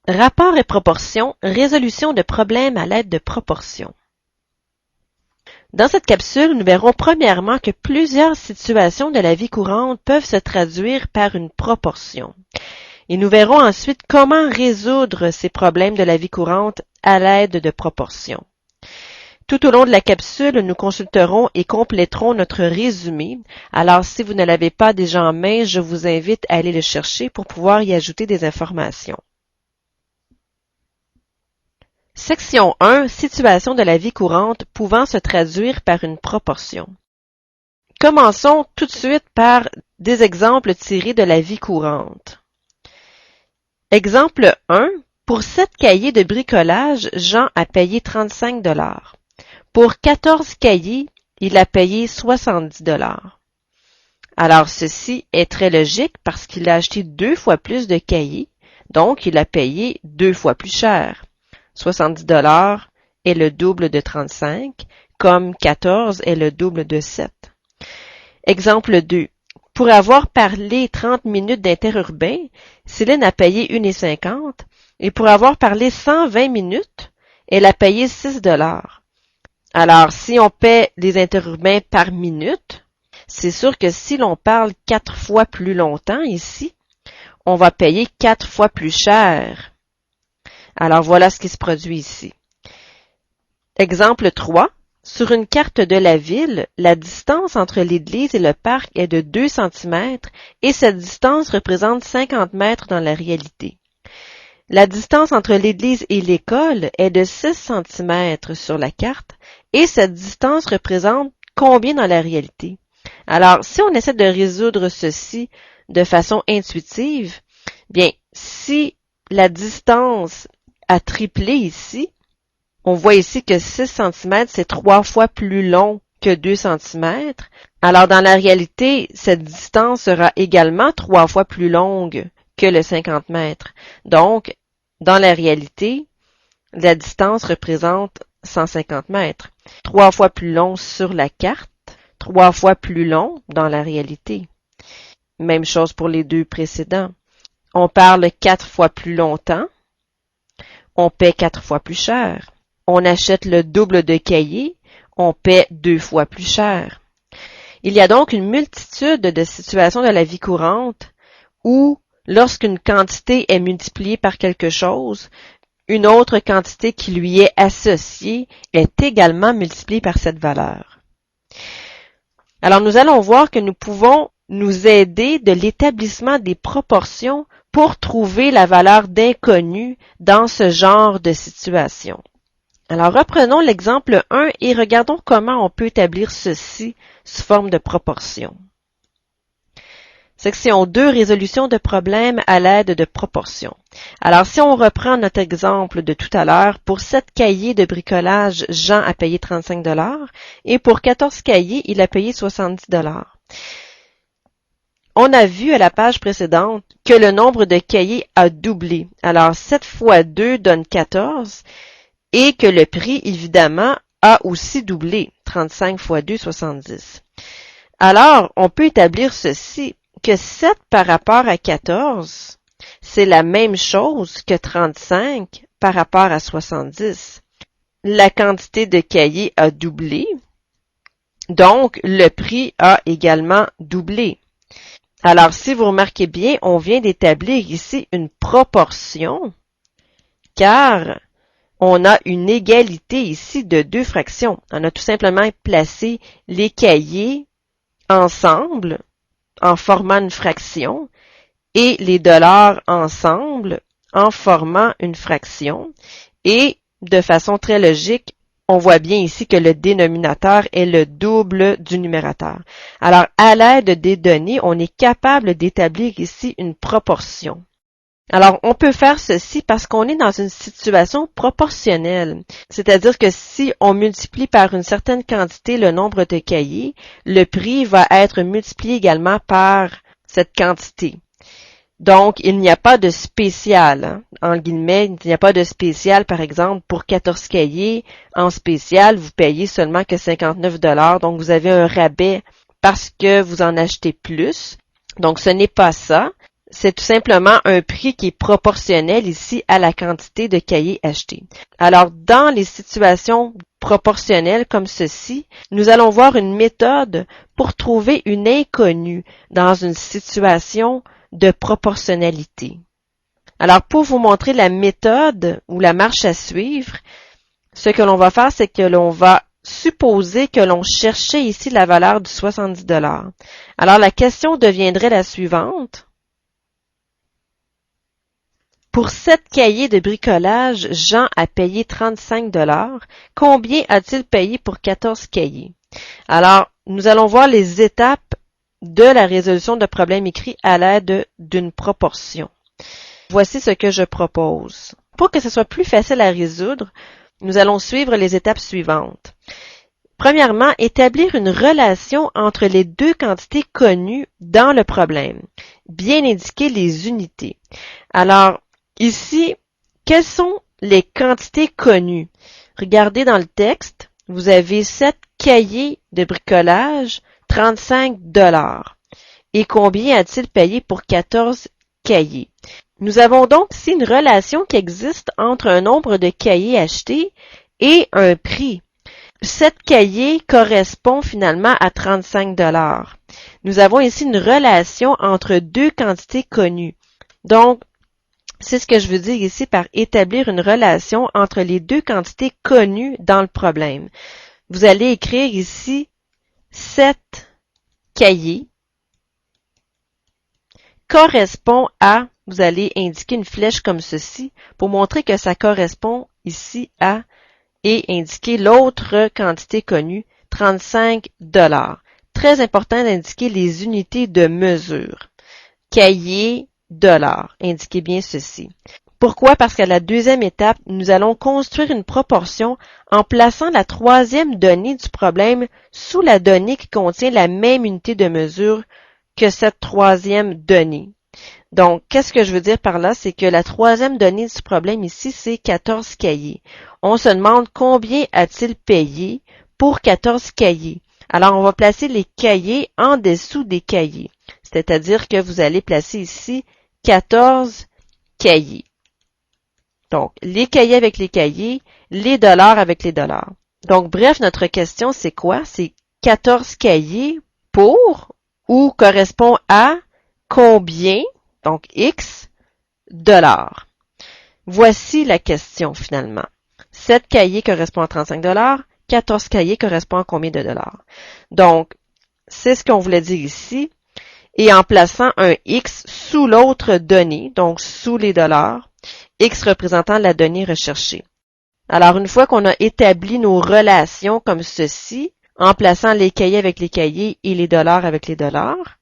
Rapport et proportions, résolution de problèmes à l'aide de proportions. Dans cette capsule, nous verrons premièrement que plusieurs situations de la vie courante peuvent se traduire par une proportion. Et nous verrons ensuite comment résoudre ces problèmes de la vie courante à l'aide de proportions. Tout au long de la capsule, nous consulterons et compléterons notre résumé. Alors, si vous ne l'avez pas déjà en main, je vous invite à aller le chercher pour pouvoir y ajouter des informations. Section 1. Situation de la vie courante pouvant se traduire par une proportion. Commençons tout de suite par des exemples tirés de la vie courante. Exemple 1. Pour 7 cahiers de bricolage, Jean a payé 35 $. Pour 14 cahiers, il a payé 70 $. Alors ceci est très logique parce qu'il a acheté 2 fois plus de cahiers, donc il a payé 2 fois plus cher. 70 $ est le double de 35, comme 14 est le double de 7. Exemple 2. Pour avoir parlé 30 minutes d'interurbain, Céline a payé 1,50 $ et pour avoir parlé 120 minutes, elle a payé 6 $. Alors, si on paie les interurbains par minute, c'est sûr que si l'on parle 4 fois plus longtemps ici, on va payer 4 fois plus cher. Alors, voilà ce qui se produit ici. Exemple 3. Sur une carte de la ville, la distance entre l'église et le parc est de 2 cm et cette distance représente 50 mètres dans la réalité. La distance entre l'église et l'école est de 6 cm sur la carte et cette distance représente combien dans la réalité? Alors, si on essaie de résoudre ceci de façon intuitive, bien, si la distance a triplé ici, on voit ici que 6 cm, c'est 3 fois plus long que 2 cm. Alors, dans la réalité, cette distance sera également 3 fois plus longue que le 50 mètres. Donc, dans la réalité, la distance représente 150 mètres. 3 fois plus long sur la carte, 3 fois plus long dans la réalité. Même chose pour les deux précédents. On parle 4 fois plus longtemps. On paie 4 fois plus cher. On achète le double de cahiers. On paie 2 fois plus cher. Il y a donc une multitude de situations de la vie courante où, lorsqu'une quantité est multipliée par quelque chose, une autre quantité qui lui est associée est également multipliée par cette valeur. Alors, nous allons voir que nous pouvons nous aider de l'établissement des proportions pour trouver la valeur d'inconnu dans ce genre de situation. Alors, reprenons l'exemple 1 et regardons comment on peut établir ceci sous forme de proportion. Section 2, résolution de problèmes à l'aide de proportions. Alors, si on reprend notre exemple de tout à l'heure, pour 7 cahiers de bricolage, Jean a payé 35 $ et pour 14 cahiers, il a payé 70 $. On a vu à la page précédente que le nombre de cahiers a doublé. Alors, 7 fois 2 donne 14 et que le prix, évidemment, a aussi doublé. 35 fois 2, 70. Alors, on peut établir ceci, que 7 par rapport à 14, c'est la même chose que 35 par rapport à 70. La quantité de cahiers a doublé, donc le prix a également doublé. Alors, si vous remarquez bien, on vient d'établir ici une proportion, car on a une égalité ici de 2 fractions. On a tout simplement placé les cahiers ensemble en formant une fraction et les dollars ensemble en formant une fraction. Et de façon très logique, on voit bien ici que le dénominateur est le double du numérateur. Alors, à l'aide des données, on est capable d'établir ici une proportion. Alors, on peut faire ceci parce qu'on est dans une situation proportionnelle. C'est-à-dire que si on multiplie par une certaine quantité le nombre de cahiers, le prix va être multiplié également par cette quantité. Donc, il n'y a pas de spécial, en guillemets, il n'y a pas de spécial, par exemple, pour 14 cahiers, en spécial, vous payez seulement que 59 $, donc vous avez un rabais parce que vous en achetez plus. Donc, ce n'est pas ça. c'est tout simplement un prix qui est proportionnel ici à la quantité de cahiers achetés. Alors, dans les situations proportionnelles comme ceci, nous allons voir une méthode pour trouver une inconnue dans une situation de proportionnalité. Alors, pour vous montrer la méthode ou la marche à suivre, ce que l'on va faire, c'est que l'on va supposer que l'on cherchait ici la valeur du 70 $. Alors, la question deviendrait la suivante. Pour 7 cahiers de bricolage, Jean a payé 35 $. Combien a-t-il payé pour 14 cahiers? Alors, nous allons voir les étapes de la résolution de problèmes écrits à l'aide d'une proportion. Voici ce que je propose. Pour que ce soit plus facile à résoudre, nous allons suivre les étapes suivantes. Premièrement, établir une relation entre les deux quantités connues dans le problème. Bien indiquer les unités. Alors, ici, quelles sont les quantités connues? Regardez dans le texte, vous avez 7 cahiers de bricolage, 35 $. Et combien a-t-il payé pour 14 cahiers? Nous avons donc ici une relation qui existe entre un nombre de cahiers achetés et un prix. 7 cahiers correspond finalement à 35 $. Nous avons ici une relation entre deux quantités connues. Donc, c'est ce que je veux dire ici par établir une relation entre les deux quantités connues dans le problème. Vous allez écrire ici 7 cahiers correspond à, vous allez indiquer une flèche comme ceci pour montrer que ça correspond ici à et indiquer l'autre quantité connue, 35 $. Très important d'indiquer les unités de mesure. Cahier, $. Indiquez bien ceci. Pourquoi? Parce qu'à la deuxième étape, nous allons construire une proportion en plaçant la troisième donnée du problème sous la donnée qui contient la même unité de mesure que cette troisième donnée. Donc, qu'est-ce que je veux dire par là? C'est que la troisième donnée du problème ici, c'est 14 cahiers. On se demande combien a-t-il payé pour 14 cahiers. Alors, on va placer les cahiers en dessous des cahiers. C'est-à-dire que vous allez placer ici 14 cahiers. Donc, les cahiers avec les cahiers, les dollars avec les dollars. Donc, bref, notre question, c'est quoi? C'est 14 cahiers pour ou correspond à combien, donc X, $. Voici la question finalement. 7 cahiers correspond à 35 $, 14 cahiers correspond à combien de dollars? Donc, c'est ce qu'on voulait dire ici. Et en plaçant un X sous l'autre donnée, donc sous les dollars, X représentant la donnée recherchée. Alors, une fois qu'on a établi nos relations comme ceci, en plaçant les cahiers avec les cahiers et les dollars avec les dollars,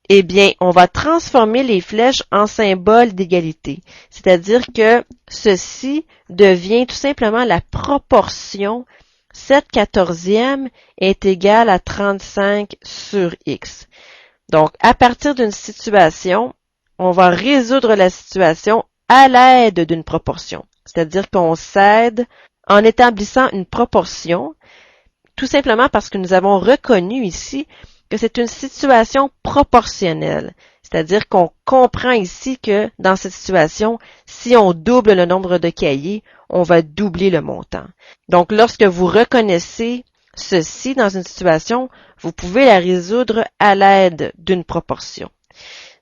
eh bien, on va transformer les flèches en symboles d'égalité. C'est-à-dire que ceci devient tout simplement la proportion 7/14 est égale à 35 sur X. Donc, à partir d'une situation, on va résoudre la situation à l'aide d'une proportion. C'est-à-dire qu'on s'aide en établissant une proportion, tout simplement parce que nous avons reconnu ici que c'est une situation proportionnelle. C'est-à-dire qu'on comprend ici que dans cette situation, si on double le nombre de cahiers, on va doubler le montant. Donc, lorsque vous reconnaissez ceci dans une situation, vous pouvez la résoudre à l'aide d'une proportion.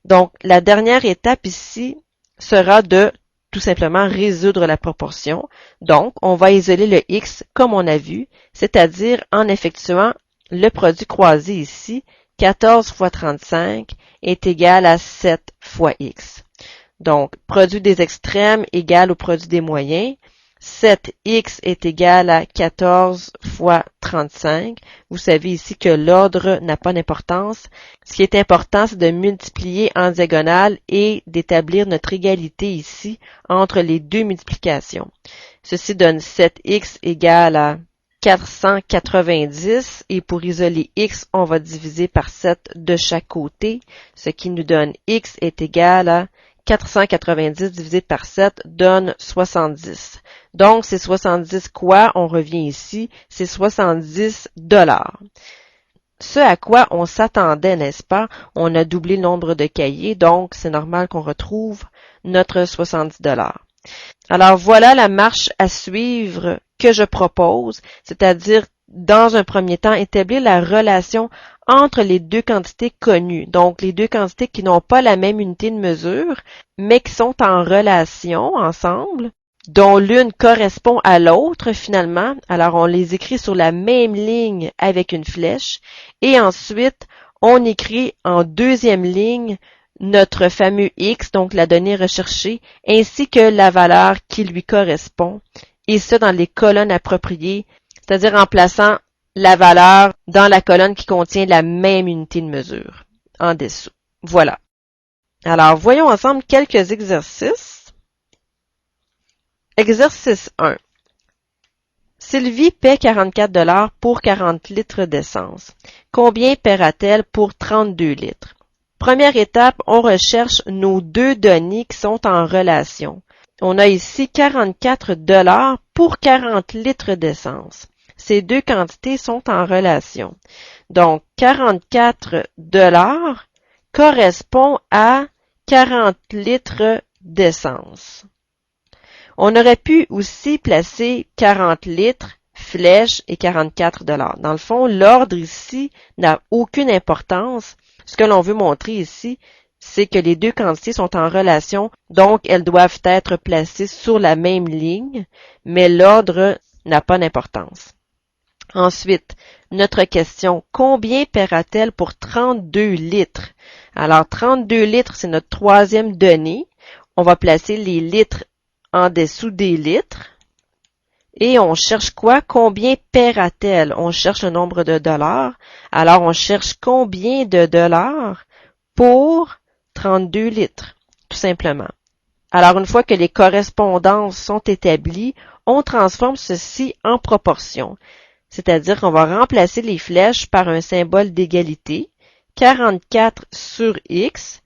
Donc, la dernière étape ici sera de tout simplement résoudre la proportion. Donc, on va isoler le X comme on a vu, c'est-à-dire en effectuant le produit croisé ici, 14 fois 35 est égal à 7 fois X. Donc, produit des extrêmes égale au produit des moyens. 7x est égal à 14 fois 35. Vous savez ici que l'ordre n'a pas d'importance. Ce qui est important, c'est de multiplier en diagonale et d'établir notre égalité ici entre les deux multiplications. Ceci donne 7x égale à 490 et pour isoler x, on va diviser par 7 de chaque côté, ce qui nous donne x est égal à 490 divisé par 7 donne 70. Donc, c'est 70 quoi? On revient ici, c'est 70 $. ce à quoi on s'attendait, n'est-ce pas? On a doublé le nombre de cahiers, donc c'est normal qu'on retrouve notre 70 $. Alors voilà la marche à suivre que je propose, c'est-à-dire dans un premier temps établir la relation entre les deux quantités connues, donc les deux quantités qui n'ont pas la même unité de mesure, mais qui sont en relation ensemble, dont l'une correspond à l'autre finalement. Alors on les écrit sur la même ligne avec une flèche et ensuite on écrit en deuxième ligne notre fameux X, donc la donnée recherchée, ainsi que la valeur qui lui correspond, et ça dans les colonnes appropriées, c'est-à-dire en plaçant la valeur dans la colonne qui contient la même unité de mesure, en dessous. Voilà. Alors, voyons ensemble quelques exercices. Exercice 1. Sylvie paie 44 $ pour 40 litres d'essence. Combien paiera-t-elle pour 32 litres? Première étape, on recherche nos deux données qui sont en relation. On a ici 44 $ pour 40 litres d'essence. Ces deux quantités sont en relation. Donc, 44 $ correspond à 40 litres d'essence. On aurait pu aussi placer 40 litres, flèche et 44 $. Dans le fond, l'ordre ici n'a aucune importance. Ce que l'on veut montrer ici, c'est que les deux quantités sont en relation, donc elles doivent être placées sur la même ligne, mais l'ordre n'a pas d'importance. Ensuite, notre question, combien paiera-t-elle pour 32 litres? Alors, 32 litres, c'est notre troisième donnée. On va placer les litres en dessous des litres. Et on cherche quoi? Combien paiera-t-elle? On cherche le nombre de dollars. Alors, on cherche combien de dollars pour 32 litres, tout simplement. Alors, une fois que les correspondances sont établies, on transforme ceci en proportion. C'est-à-dire qu'on va remplacer les flèches par un symbole d'égalité. 44 sur X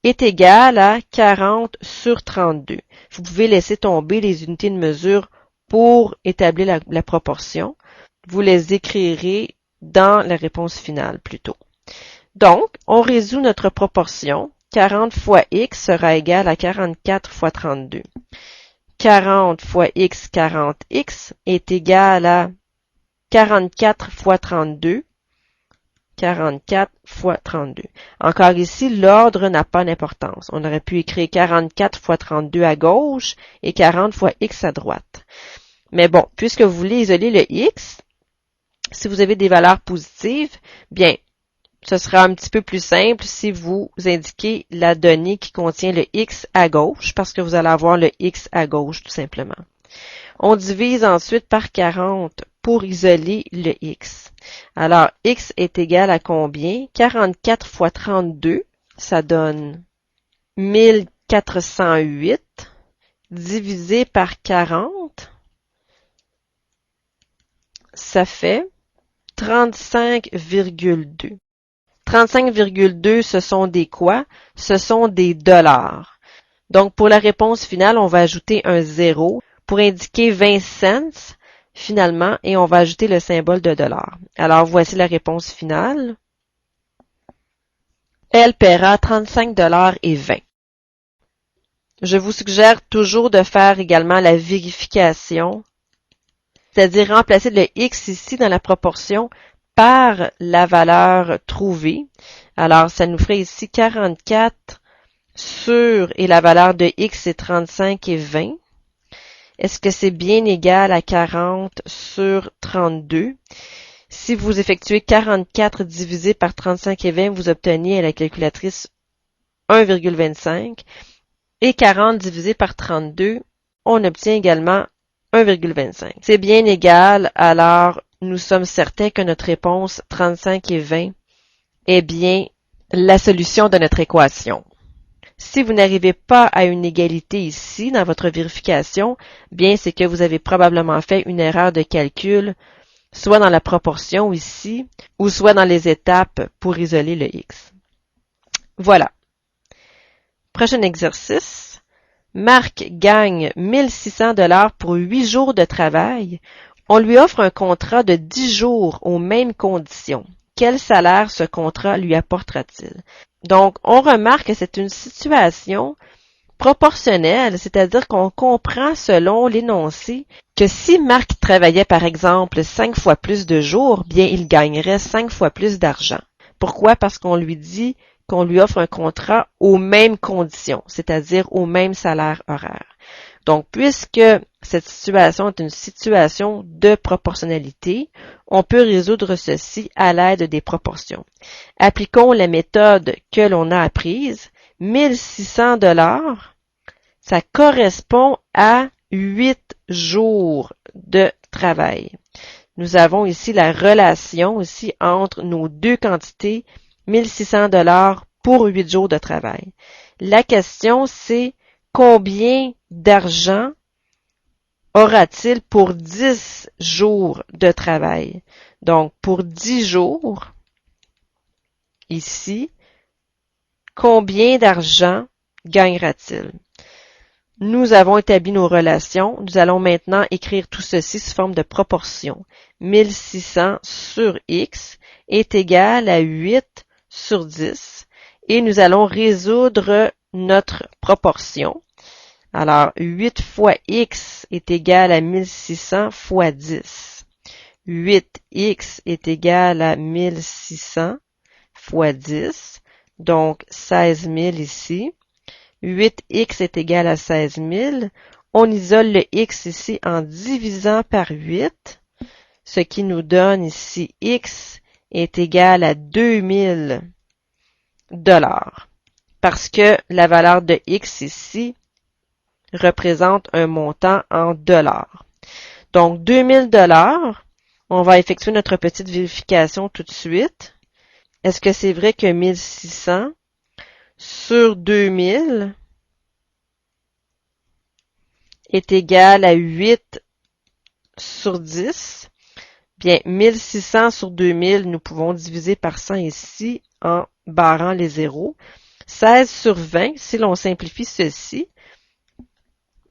est égal à 40 sur 32. Vous pouvez laisser tomber les unités de mesure pour établir la proportion. Vous les écrirez dans la réponse finale plutôt. Donc, on résout notre proportion. 40 fois X sera égal à 44 fois 32. 40 fois X, 40X est égal à 44 fois 32. 44 fois 32. Encore ici, l'ordre n'a pas d'importance. On aurait pu écrire 44 fois 32 à gauche et 40 fois X à droite. Mais bon, puisque vous voulez isoler le X, si vous avez des valeurs positives, bien, ce sera un petit peu plus simple si vous indiquez la donnée qui contient le X à gauche, parce que vous allez avoir le X à gauche, tout simplement. On divise ensuite par 40 pour isoler le X. Alors, X est égal à combien? 44 fois 32, ça donne 1408, divisé par 40, ça fait 35,2. 35,2, ce sont des quoi? Ce sont des dollars. Donc, pour la réponse finale, on va ajouter un 0 pour indiquer 20 cents finalement, et on va ajouter le symbole de dollar. Alors, voici la réponse finale. Elle paiera 35 $ et 20. Je vous suggère toujours de faire également la vérification, c'est-à-dire remplacer le X ici dans la proportion par la valeur trouvée. Alors, ça nous ferait ici 44 sur, et la valeur de X c'est 35 et 20. Est-ce que c'est bien égal à 40 sur 32? Si vous effectuez 44 divisé par 35 et 20, vous obtenez à la calculatrice 1,25. Et 40 divisé par 32, on obtient également 1,25. C'est bien égal, alors nous sommes certains que notre réponse 35 et 20 est bien la solution de notre équation. Si vous n'arrivez pas à une égalité ici dans votre vérification, bien c'est que vous avez probablement fait une erreur de calcul, soit dans la proportion ici, ou soit dans les étapes pour isoler le X. Voilà. Prochain exercice. Marc gagne 1600 $ pour 8 jours de travail. On lui offre un contrat de 10 jours aux mêmes conditions. quel salaire ce contrat lui apportera-t-il? Donc, on remarque que c'est une situation proportionnelle, c'est-à-dire qu'on comprend selon l'énoncé que si Marc travaillait par exemple 5 fois plus de jours, bien il gagnerait 5 fois plus d'argent. Pourquoi? Parce qu'on lui dit qu'on lui offre un contrat aux mêmes conditions, c'est-à-dire au même salaire horaire. Donc, puisque cette situation est une situation de proportionnalité, on peut résoudre ceci à l'aide des proportions. Appliquons la méthode que l'on a apprise. 1600 $, ça correspond à 8 jours de travail. Nous avons ici la relation aussi entre nos deux quantités, 1600 $ pour 8 jours de travail. La question, c'est combien d'argent aura-t-il pour 10 jours de travail? Donc, pour 10 jours, ici, combien d'argent gagnera-t-il? Nous avons établi nos relations. Nous allons maintenant écrire tout ceci sous forme de proportion. 1600 sur x est égal à 8 sur 10. Et nous allons résoudre notre proportion. Alors, 8 fois x est égal à 1600 fois 10. 8x est égal à 1600 fois 10. Donc, 16 000 ici. 8x est égal à 16 000. On isole le x ici en divisant par 8, ce qui nous donne ici x est égal à 2000 $. Parce que la valeur de x ici représente un montant en dollars. Donc, 2000 $, on va effectuer notre petite vérification tout de suite. Est-ce que c'est vrai que 1600 sur 2000 est égal à 8 sur 10? Bien, 1600 sur 2000, nous pouvons diviser par 100 ici en barrant les zéros. 16 sur 20, si l'on simplifie ceci,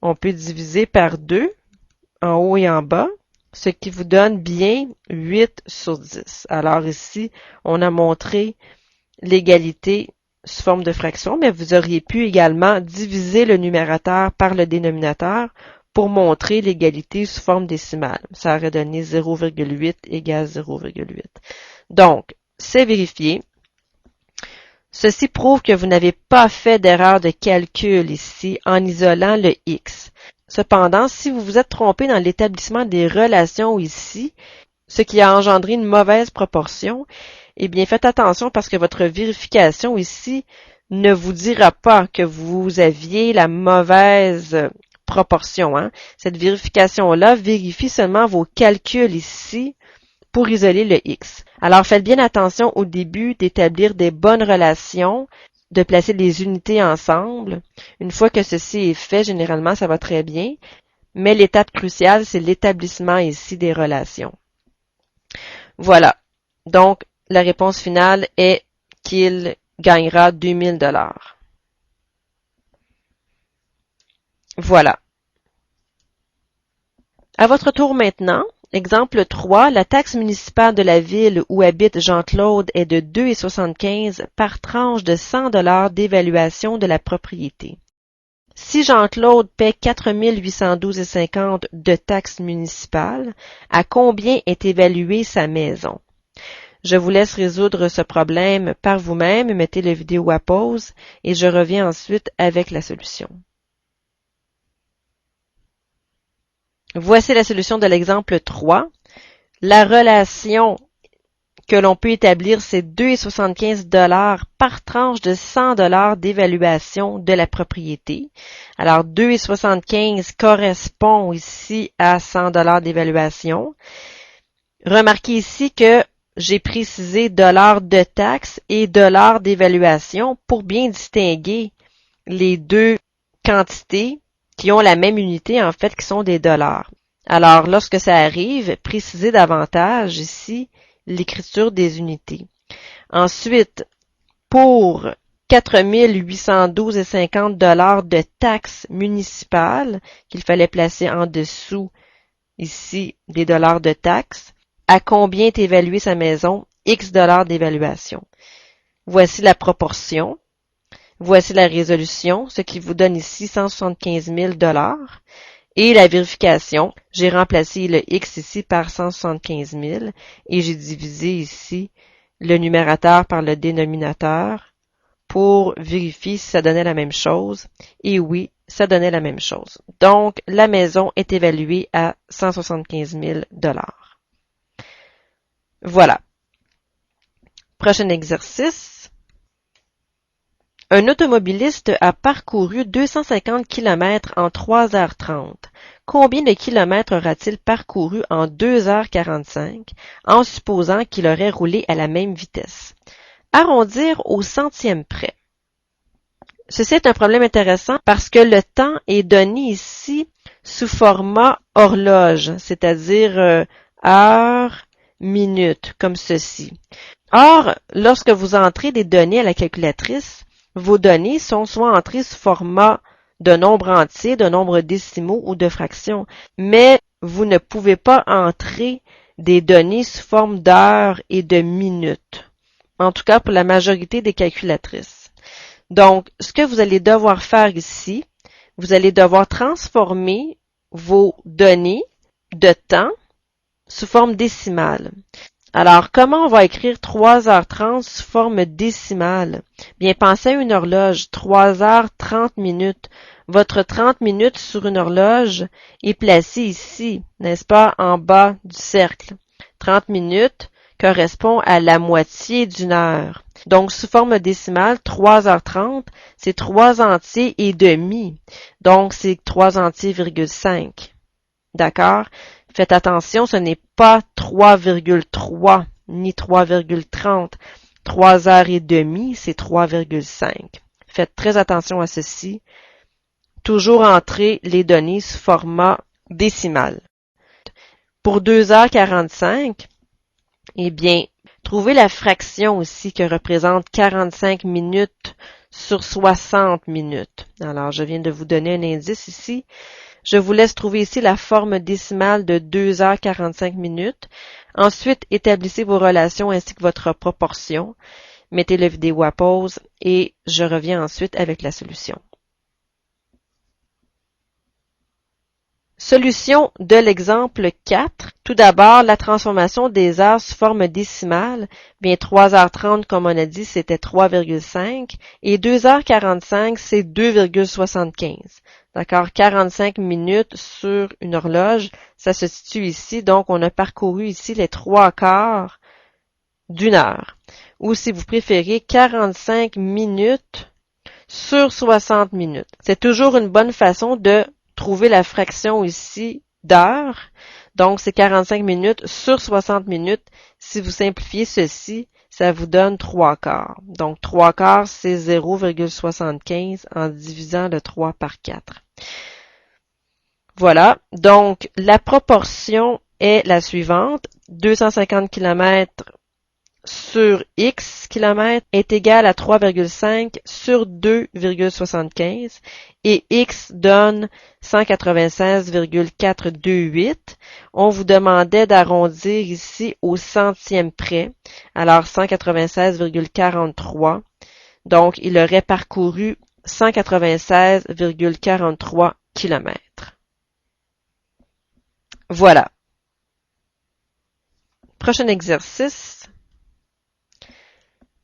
on peut diviser par 2 en haut et en bas, ce qui vous donne bien 8 sur 10. Alors ici, on a montré l'égalité sous forme de fraction, mais vous auriez pu également diviser le numérateur par le dénominateur pour montrer l'égalité sous forme décimale. Ça aurait donné 0,8 égale 0,8. Donc, c'est vérifié. Ceci prouve que vous n'avez pas fait d'erreur de calcul ici en isolant le x. Cependant, si vous vous êtes trompé dans l'établissement des relations ici, ce qui a engendré une mauvaise proportion, eh bien, faites attention parce que votre vérification ici ne vous dira pas que vous aviez la mauvaise proportion. Cette vérification-là vérifie seulement vos calculs ici pour isoler le x. Alors, faites bien attention au début d'établir des bonnes relations, de placer les unités ensemble. Une fois que ceci est fait, généralement, ça va très bien. Mais l'étape cruciale, c'est l'établissement ici des relations. Voilà. Donc, la réponse finale est qu'il gagnera 2000 $. Voilà. À votre tour maintenant. Exemple 3. La taxe municipale de la ville où habite Jean-Claude est de 2,75 par tranche de 100 $ d'évaluation de la propriété. Si Jean-Claude paie 4 812,50 de taxes municipales, à combien est évaluée sa maison? Je vous laisse résoudre ce problème par vous-même, mettez la vidéo à pause et je reviens ensuite avec la solution. Voici la solution de l'exemple 3. La relation que l'on peut établir, c'est 2,75 $ par tranche de 100 $ d'évaluation de la propriété. Alors, 2,75 correspond ici à 100 $ d'évaluation. Remarquez ici que j'ai précisé dollars de taxes et dollars d'évaluation pour bien distinguer les deux quantités qui ont la même unité, en fait, qui sont des dollars. Alors, lorsque ça arrive, précisez davantage ici l'écriture des unités. Ensuite, pour 4 812,50 $ de taxes municipales qu'il fallait placer en dessous ici des dollars de taxes, à combien est évaluée sa maison? X dollars d'évaluation. Voici la proportion. Voici la résolution, ce qui vous donne ici 175 000 $. Et la vérification, j'ai remplacé le X ici par 175 000 et j'ai divisé ici le numérateur par le dénominateur pour vérifier si ça donnait la même chose. Et oui, ça donnait la même chose. Donc, la maison est évaluée à 175 000 $. Voilà. Prochain exercice. Un automobiliste a parcouru 250 km en 3h30. Combien de kilomètres aura-t-il parcouru en 2h45 en supposant qu'il aurait roulé à la même vitesse? Arrondir au centième près. Ceci est un problème intéressant parce que le temps est donné ici sous format horloge, c'est-à-dire heure, minute, comme ceci. Or, lorsque vous entrez des données à la calculatrice, vos données sont soit entrées sous format de nombre entier, de nombres décimaux ou de fractions, mais vous ne pouvez pas entrer des données sous forme d'heures et de minutes, en tout cas pour la majorité des calculatrices. Donc, ce que vous allez devoir faire ici, vous allez devoir transformer vos données de temps sous forme décimale. Alors, comment on va écrire 3h30 sous forme décimale? Bien, pensez à une horloge, 3h30. Votre 30 minutes sur une horloge est placée ici, n'est-ce pas, en bas du cercle. 30 minutes correspond à la moitié d'une heure. Donc, sous forme décimale, 3h30, c'est 3 entiers et demi. Donc, c'est 3 entiers,5. D'accord? Faites attention, ce n'est pas 3,3 ni 3,30. 3 heures et demie, c'est 3,5. Faites très attention à ceci. Toujours entrer les données sous format décimal. Pour 2h45, eh bien, trouvez la fraction aussi que représente 45 minutes sur 60 minutes. Alors, je viens de vous donner un indice ici. Je vous laisse trouver ici la forme décimale de 2h45. Ensuite, établissez vos relations ainsi que votre proportion. Mettez la vidéo à pause et je reviens ensuite avec la solution. Solution de l'exemple 4. Tout d'abord, la transformation des heures sous forme décimale. Bien, 3h30, comme on a dit, c'était 3,5 et 2h45, c'est 2,75. D'accord? 45 minutes sur une horloge, ça se situe ici. Donc, on a parcouru ici les 3/4 d'une heure. Ou si vous préférez, 45 minutes sur 60 minutes. C'est toujours une bonne façon de trouver la fraction ici d'heure. Donc, c'est 45 minutes sur 60 minutes. Si vous simplifiez ceci, ça vous donne 3/4. Donc, 3/4, c'est 0,75 en divisant le 3 par 4. Voilà. Donc, la proportion est la suivante. 250 km sur X km est égal à 3,5 sur 2,75 et X donne 196,428. On vous demandait d'arrondir ici au centième près. Alors 196,43. Donc, il aurait parcouru 196,43 km. Voilà. Prochain exercice.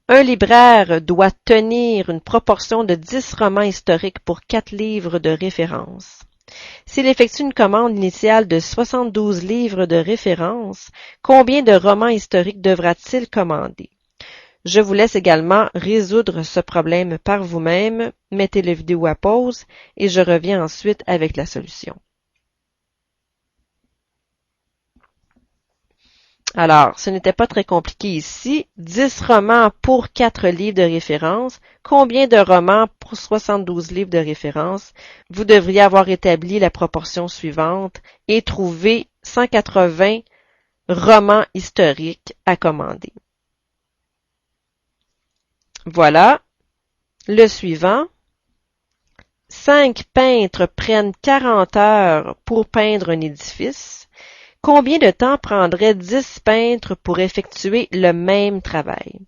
Un libraire doit tenir une proportion de 10 romans historiques pour 4 livres de référence. S'il effectue une commande initiale de 72 livres de référence, combien de romans historiques devra-t-il commander? Je vous laisse également résoudre ce problème par vous-même. Mettez la vidéo à pause et je reviens ensuite avec la solution. Alors, ce n'était pas très compliqué ici. 10 romans pour 4 livres de référence. Combien de romans pour 72 livres de référence? Vous devriez avoir établi la proportion suivante et trouver 180 romans historiques à commander. Voilà. Le suivant. 5 peintres prennent 40 heures pour peindre un édifice. Combien de temps prendrait 10 peintres pour effectuer le même travail?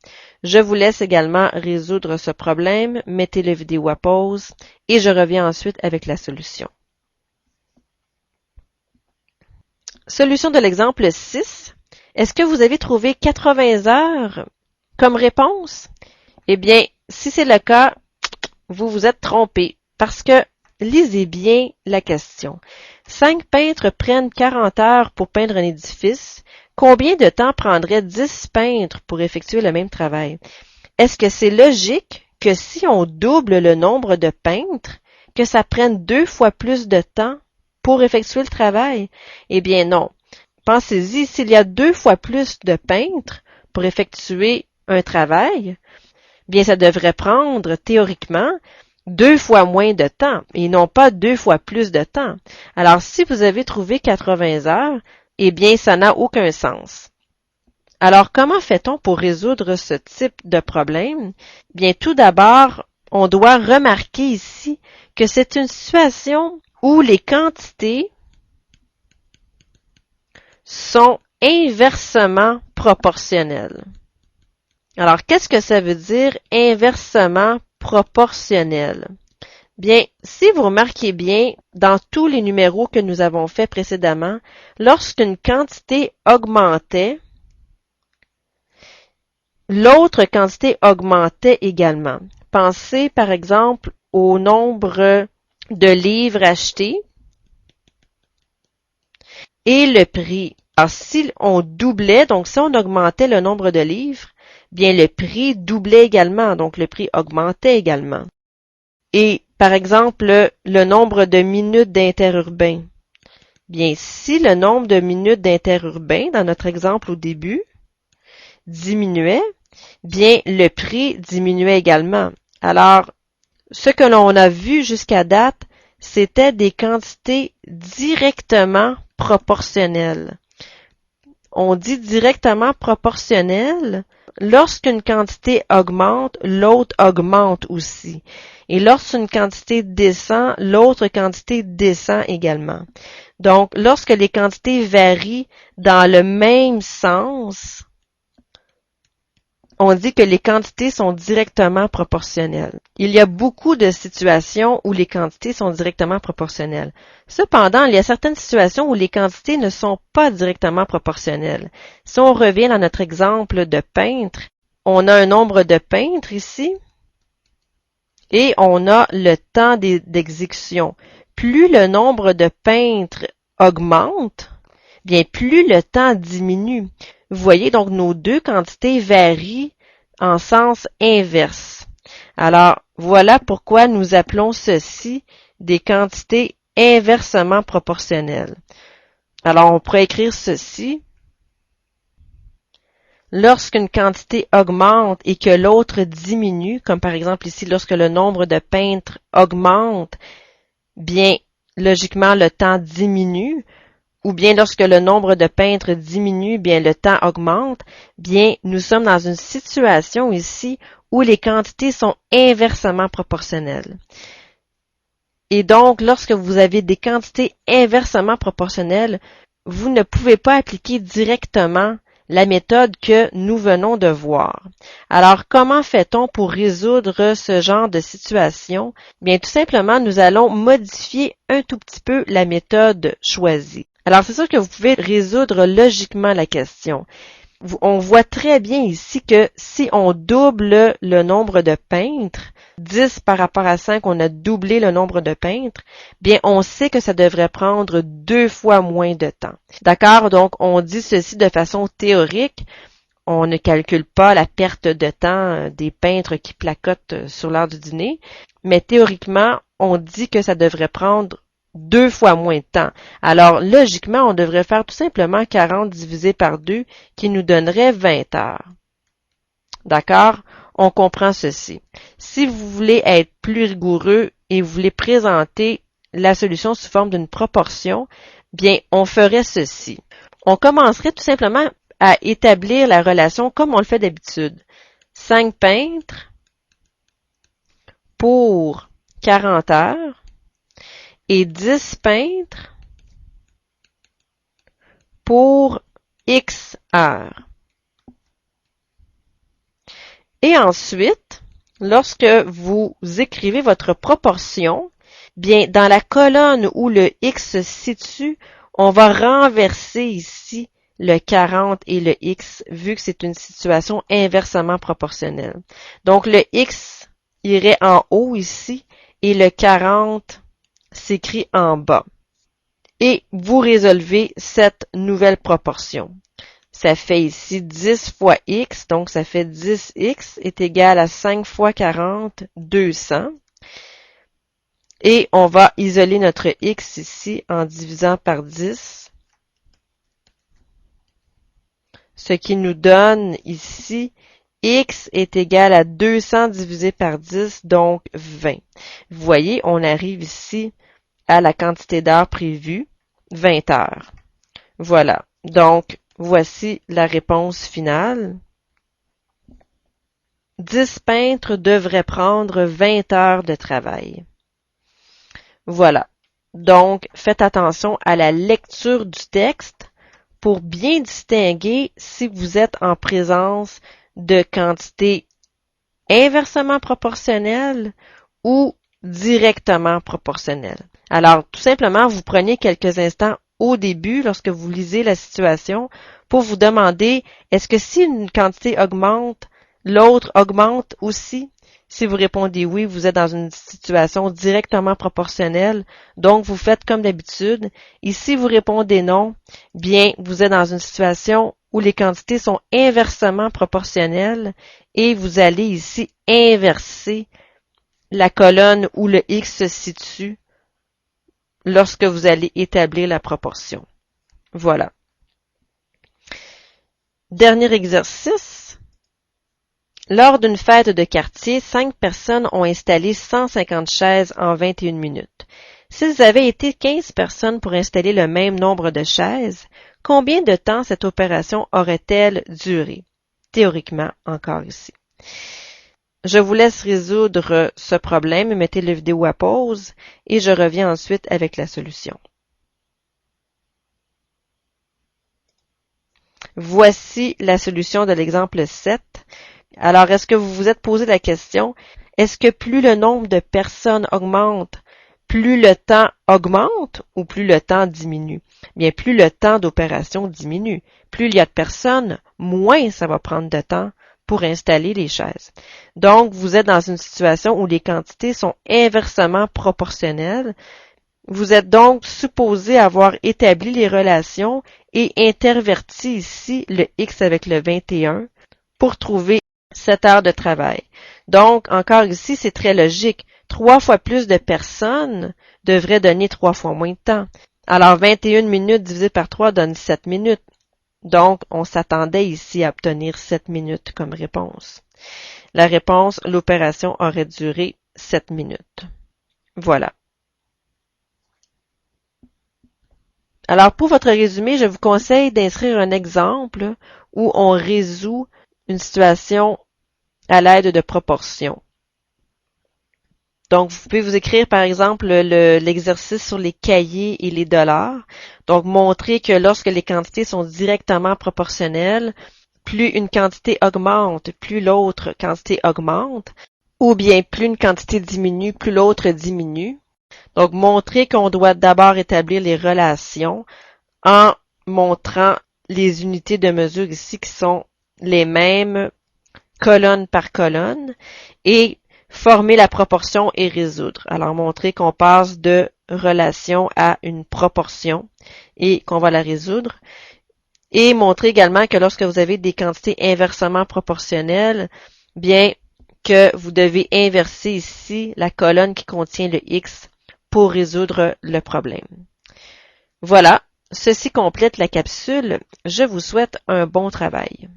Je vous laisse également résoudre ce problème. Mettez la vidéo à pause et je reviens ensuite avec la solution. Solution de l'exemple 6. Est-ce que vous avez trouvé 80 heures comme réponse? Eh bien, si c'est le cas, vous vous êtes trompé parce que lisez bien la question. 5 peintres prennent 40 heures pour peindre un édifice. Combien de temps prendrait 10 peintres pour effectuer le même travail? Est-ce que c'est logique que si on double le nombre de peintres, que ça prenne 2 fois plus de temps pour effectuer le travail? Eh bien non. Pensez-y, s'il y a 2 fois plus de peintres pour effectuer un travail, bien ça devrait prendre théoriquement 2 fois moins de temps et non pas 2 fois plus de temps. Alors si vous avez trouvé 80 heures, eh bien ça n'a aucun sens. Alors comment fait-on pour résoudre ce type de problème? Bien tout d'abord, on doit remarquer ici que c'est une situation où les quantités sont inversement proportionnelles. Alors, qu'est-ce que ça veut dire inversement proportionnel? Bien, si vous remarquez bien, dans tous les numéros que nous avons faits précédemment, lorsqu'une quantité augmentait, l'autre quantité augmentait également. Pensez par exemple au nombre de livres achetés et le prix. Alors, si on doublait, donc si on augmentait le nombre de livres, bien le prix doublait également, donc le prix augmentait également. Et par exemple, le nombre de minutes d'interurbain. Bien, si le nombre de minutes d'interurbain, dans notre exemple au début, diminuait, bien le prix diminuait également. Alors, ce que l'on a vu jusqu'à date, c'était des quantités directement proportionnelles. On dit directement proportionnel. Lorsqu'une quantité augmente, l'autre augmente aussi. Et lorsqu'une quantité descend, l'autre quantité descend également. Donc, lorsque les quantités varient dans le même sens, on dit que les quantités sont directement proportionnelles. Il y a beaucoup de situations où les quantités sont directement proportionnelles. Cependant, il y a certaines situations où les quantités ne sont pas directement proportionnelles. Si on revient à notre exemple de peintre, on a un nombre de peintres ici et on a le temps d'exécution. Plus le nombre de peintres augmente, bien plus le temps diminue. Vous voyez, donc nos deux quantités varient en sens inverse. Alors, voilà pourquoi nous appelons ceci des quantités inversement proportionnelles. Alors, on pourrait écrire ceci. Lorsqu'une quantité augmente et que l'autre diminue, comme par exemple ici, lorsque le nombre de peintres augmente, bien, logiquement, le temps diminue. Ou bien lorsque le nombre de peintres diminue, bien le temps augmente, bien nous sommes dans une situation ici où les quantités sont inversement proportionnelles. Et donc, lorsque vous avez des quantités inversement proportionnelles, vous ne pouvez pas appliquer directement la méthode que nous venons de voir. Alors, comment fait-on pour résoudre ce genre de situation? Bien, tout simplement, nous allons modifier un tout petit peu la méthode choisie. Alors, c'est sûr que vous pouvez résoudre logiquement la question. On voit très bien ici que si on double le nombre de peintres, 10 par rapport à 5, on a doublé le nombre de peintres, bien, on sait que ça devrait prendre 2 fois moins de temps. D'accord? Donc, on dit ceci de façon théorique. On ne calcule pas la perte de temps des peintres qui placotent sur l'heure du dîner, mais théoriquement, on dit que ça devrait prendre 2 fois moins de temps. Alors, logiquement, on devrait faire tout simplement 40 divisé par 2 qui nous donnerait 20 heures. D'accord? On comprend ceci. Si vous voulez être plus rigoureux et vous voulez présenter la solution sous forme d'une proportion, bien, on ferait ceci. On commencerait tout simplement à établir la relation comme on le fait d'habitude. 5 peintres pour 40 heures et 10 peintres pour X heures. Et ensuite, lorsque vous écrivez votre proportion, bien, dans la colonne où le X se situe, on va renverser ici le 40 et le X, vu que c'est une situation inversement proportionnelle. Donc, le X irait en haut ici, et le 40 s'écrit en bas. Et vous résolvez cette nouvelle proportion. Ça fait ici 10 fois x, donc ça fait 10x est égal à 5 fois 40, 200. Et on va isoler notre x ici en divisant par 10. Ce qui nous donne ici x est égal à 200 divisé par 10, donc 20. Vous voyez, on arrive ici à la quantité d'heures prévue, 20 heures. Voilà, donc voici la réponse finale. 10 peintres devraient prendre 20 heures de travail. Voilà. Donc, faites attention à la lecture du texte pour bien distinguer si vous êtes en présence de quantités inversement proportionnelles ou directement proportionnelles. Alors, tout simplement, vous prenez quelques instants au début, lorsque vous lisez la situation, pour vous demander, est-ce que si une quantité augmente, l'autre augmente aussi? Si vous répondez oui, vous êtes dans une situation directement proportionnelle, donc vous faites comme d'habitude. Et si vous répondez non, bien, vous êtes dans une situation où les quantités sont inversement proportionnelles et vous allez ici inverser la colonne où le X se situe lorsque vous allez établir la proportion. Voilà. Dernier exercice. Lors d'une fête de quartier, 5 personnes ont installé 150 chaises en 21 minutes. S'ils avaient été 15 personnes pour installer le même nombre de chaises, combien de temps cette opération aurait-elle duré? Théoriquement, encore ici. Je vous laisse résoudre ce problème, mettez la vidéo à pause et je reviens ensuite avec la solution. Voici la solution de l'exemple 7. Alors, est-ce que vous vous êtes posé la question, est-ce que plus le nombre de personnes augmente, plus le temps augmente ou plus le temps diminue? Bien, plus le temps d'opération diminue. Plus il y a de personnes, moins ça va prendre de temps pour installer les chaises. Donc, vous êtes dans une situation où les quantités sont inversement proportionnelles. Vous êtes donc supposé avoir établi les relations et interverti ici le X avec le 21 pour trouver 7 heures de travail. Donc, encore ici, c'est très logique. 3 fois plus de personnes devraient donner 3 fois moins de temps. Alors, 21 minutes divisé par 3 donne 7 minutes. Donc, on s'attendait ici à obtenir 7 minutes comme réponse. La réponse, l'opération aurait duré 7 minutes. Voilà. Alors, pour votre résumé, je vous conseille d'inscrire un exemple où on résout une situation à l'aide de proportions. Donc, vous pouvez vous écrire, par exemple, l'exercice sur les cahiers et les dollars. Donc, montrer que lorsque les quantités sont directement proportionnelles, plus une quantité augmente, plus l'autre quantité augmente, ou bien plus une quantité diminue, plus l'autre diminue. Donc, montrer qu'on doit d'abord établir les relations en montrant les unités de mesure ici qui sont les mêmes colonne par colonne et former la proportion et résoudre. Alors, montrer qu'on passe de relation à une proportion et qu'on va la résoudre. Et montrer également que lorsque vous avez des quantités inversement proportionnelles, bien que vous devez inverser ici la colonne qui contient le X pour résoudre le problème. Voilà, ceci complète la capsule. Je vous souhaite un bon travail.